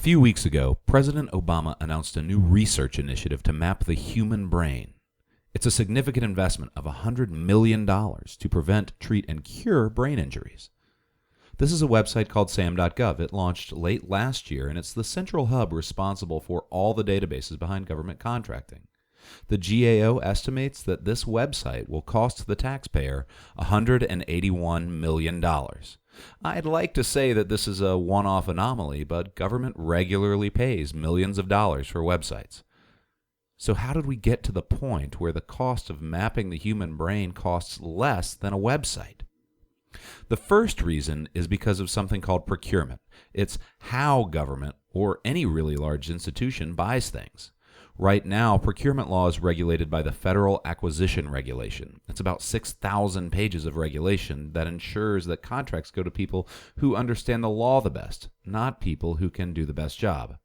few weeks ago, President Obama announced a new research initiative to map the human brain. It's a significant investment of $100 million to prevent, treat, and cure brain injuries. This is a website called sam.gov. It launched late last year, and it's the central hub responsible for all the databases behind government contracting. The GAO estimates that this website will cost the taxpayer $181 million. I'd like to say that this is a one-off anomaly, but government regularly pays millions of dollars for websites. So how did we get to the point where the cost of mapping the human brain costs less than a website? The first reason is because of something called procurement. It's how government, or any really large institution, buys things. Right now, procurement law is regulated by the Federal Acquisition Regulation. It's about 6,000 pages of regulation that ensures that contracts go to people who understand the law the best, not people who can do the best job.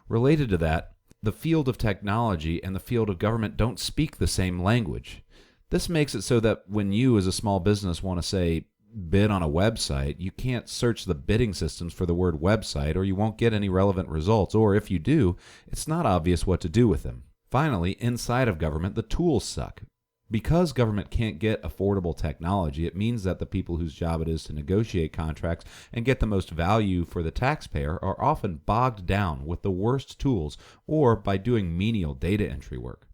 Related to that, the field of technology and the field of government don't speak the same language. This makes it so that when you as a small business want to say bid on a website, you can't search the bidding systems for the word website or you won't get any relevant results, or if you do, it's not obvious what to do with them. Finally, inside of government, the tools suck. Because government can't get affordable technology, it means that the people whose job it is to negotiate contracts and get the most value for the taxpayer are often bogged down with the worst tools or by doing menial data entry work.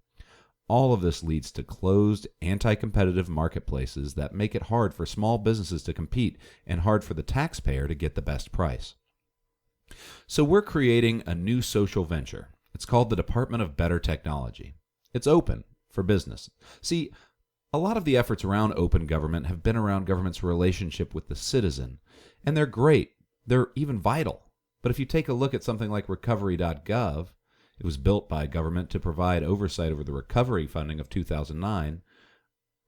All of this leads to closed, anti-competitive marketplaces that make it hard for small businesses to compete and hard for the taxpayer to get the best price. So we're creating a new social venture. It's called the Department of Better Technology. It's open for business. See, a lot of the efforts around open government have been around government's relationship with the citizen, and they're great. They're even vital. But if you take a look at something like recovery.gov, it was built by government to provide oversight over the recovery funding of 2009.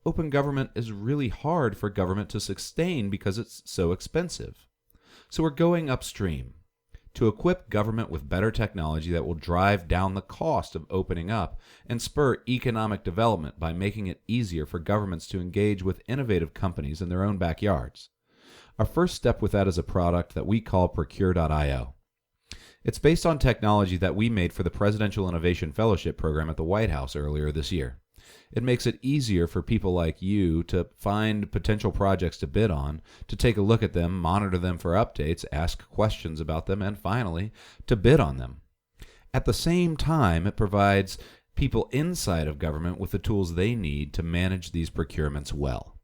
Open government is really hard for government to sustain because it's so expensive. So we're going upstream to equip government with better technology that will drive down the cost of opening up and spur economic development by making it easier for governments to engage with innovative companies in their own backyards. Our first step with that is a product that we call Procure.io. It's based on technology that we made for the Presidential Innovation Fellowship program at the White House earlier this year. It makes it easier for people like you to find potential projects to bid on, to take a look at them, monitor them for updates, ask questions about them, and finally, to bid on them. At the same time, it provides people inside of government with the tools they need to manage these procurements well.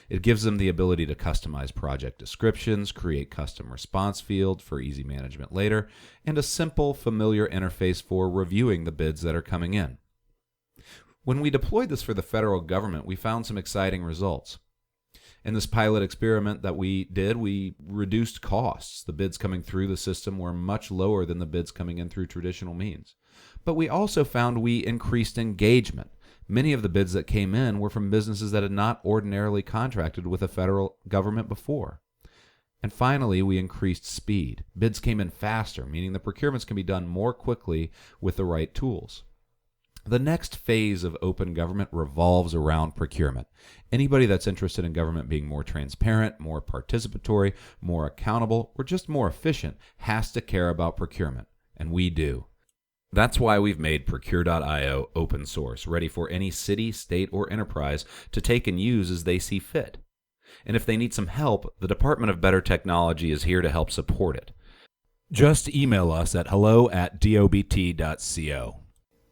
It gives them the ability to customize project descriptions, create custom response fields for easy management later, and a simple, familiar interface for reviewing the bids that are coming in. When we deployed this for the federal government, we found some exciting results. In this pilot experiment that we did, we reduced costs. The bids coming through the system were much lower than the bids coming in through traditional means. But we also found we increased engagement. Many of the bids that came in were from businesses that had not ordinarily contracted with the federal government before. And finally, we increased speed. Bids came in faster, meaning the procurements can be done more quickly with the right tools. The next phase of open government revolves around procurement. Anybody that's interested in government being more transparent, more participatory, more accountable, or just more efficient has to care about procurement, and we do. That's why we've made Procure.io open source, ready for any city, state, or enterprise to take and use as they see fit. And if they need some help, the Department of Better Technology is here to help support it. Just email us at hello@dobt.co.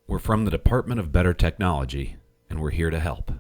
We're from the Department of Better Technology, and we're here to help.